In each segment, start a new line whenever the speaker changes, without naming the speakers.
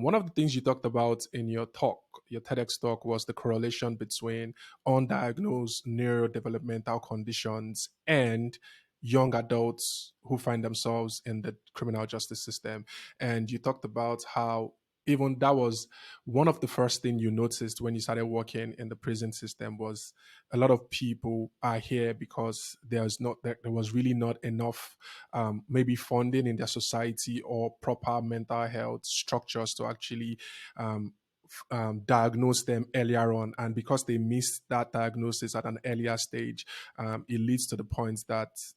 One of the things you talked about in your talk, your TEDx talk, was the correlation between undiagnosed neurodevelopmental conditions and young adults who find themselves in the criminal justice system. And you talked about how even that was one of the first thing you noticed when you started working in the prison system was a lot of people are here because there was really not enough maybe funding in their society or proper mental health structures to actually diagnose them earlier on. And because they missed that diagnosis at an earlier stage, it leads to the point that it's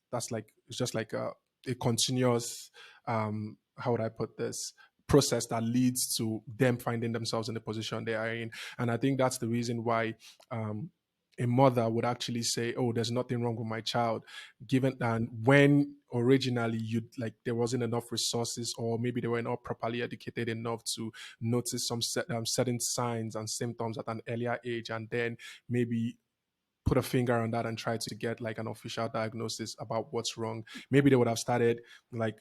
just like a continuous, how would I put this? Process that leads to them finding themselves in the position they are in. And I think that's the reason why a mother would actually say, "Oh, there's nothing wrong with my child," given and when originally you like there wasn't enough resources, or maybe they were not properly educated enough to notice some certain signs and symptoms at an earlier age, and then maybe put a finger on that and try to get like an official diagnosis about what's wrong. Maybe they would have started like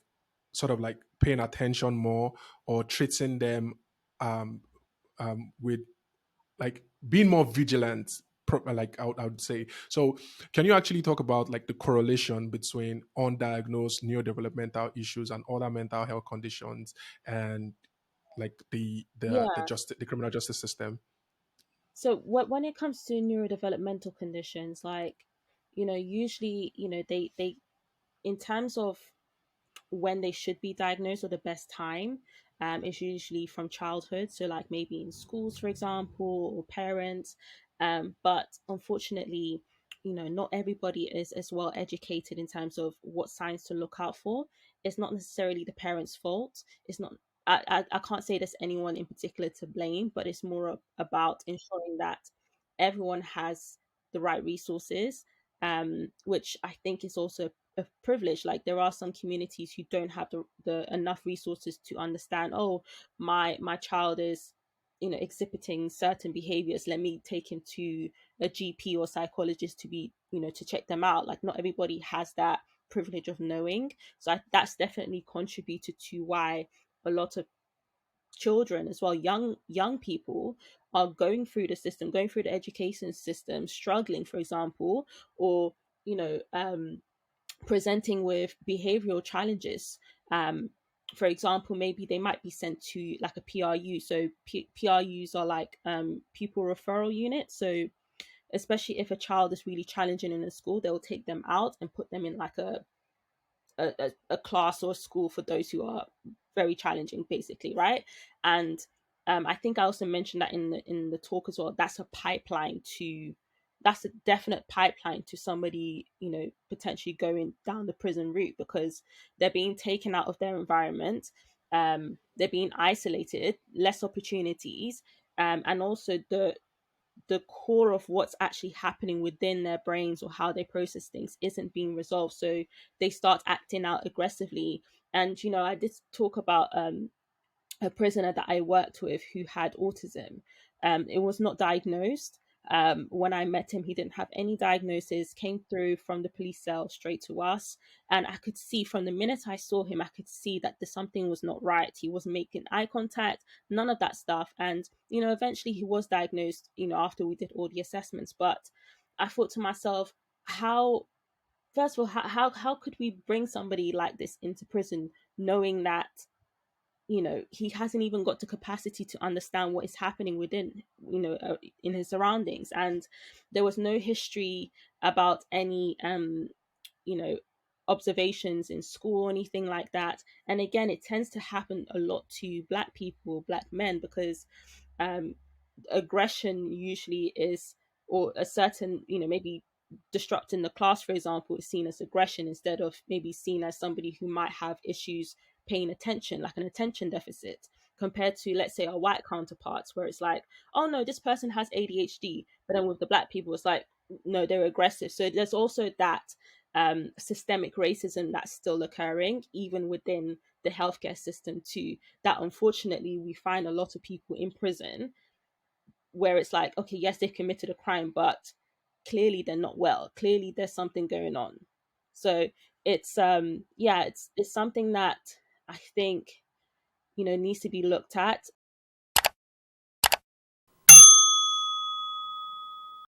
sort of like paying attention more or treating them um, with like being more vigilant, like I would say. So can you actually talk about like the correlation between undiagnosed neurodevelopmental issues and other mental health conditions and like
Yeah.
the criminal justice system?
So when it comes to neurodevelopmental conditions, like, usually, they in terms of when they should be diagnosed or the best time, is usually from childhood. So, like maybe in schools, for example, or parents. But unfortunately, not everybody is as well educated in terms of what signs to look out for. It's not necessarily the parents' fault. It's not. I can't say there's anyone in particular to blame, but it's more about ensuring that everyone has the right resources, which I think is also a privilege. Like there are some communities who don't have the enough resources to understand, oh, my child is, exhibiting certain behaviors, let me take him to a GP or psychologist to be, to check them out. Like not everybody has that privilege of knowing. So that's definitely contributed to why a lot of children as well, young people, are going through the system, going through the education system, struggling, for example, or you know um presenting with behavioral challenges. For example, maybe they might be sent to like a PRU. So PRUs are like pupil referral units. So especially if a child is really challenging in a school, they'll take them out and put them in like a class or a school for those who are very challenging, basically, right? And I think I also mentioned that in the talk as well. That's a definite pipeline to somebody, potentially going down the prison route, because they're being taken out of their environment, they're being isolated, less opportunities, and also the core of what's actually happening within their brains or how they process things isn't being resolved. So they start acting out aggressively. And, I did talk about a prisoner that I worked with who had autism. It was not diagnosed. When I met him, he didn't have any diagnosis, came through from the police cell straight to us. And I could see from the minute I saw him, I could see that something was not right. He wasn't making eye contact, none of that stuff. And, eventually he was diagnosed, after we did all the assessments. But I thought to myself, how, first of all, how could we bring somebody like this into prison knowing that he hasn't even got the capacity to understand what is happening within, in his surroundings. And there was no history about any you know observations in school or anything like that. And again, it tends to happen a lot to black people, black men, because um aggression usually is, or a certain, maybe disrupting the class, for example, is seen as aggression instead of maybe seen as somebody who might have issues paying attention, like an attention deficit, compared to, let's say, our white counterparts, where it's like, oh no, this person has ADHD. But then with the black people, it's like, no, they're aggressive. So there's also that systemic racism that's still occurring, even within the healthcare system, too. That unfortunately we find a lot of people in prison where it's like, okay, yes, they've committed a crime, but clearly they're not well. Clearly there's something going on. So it's yeah, it's something that I think, needs to be looked at.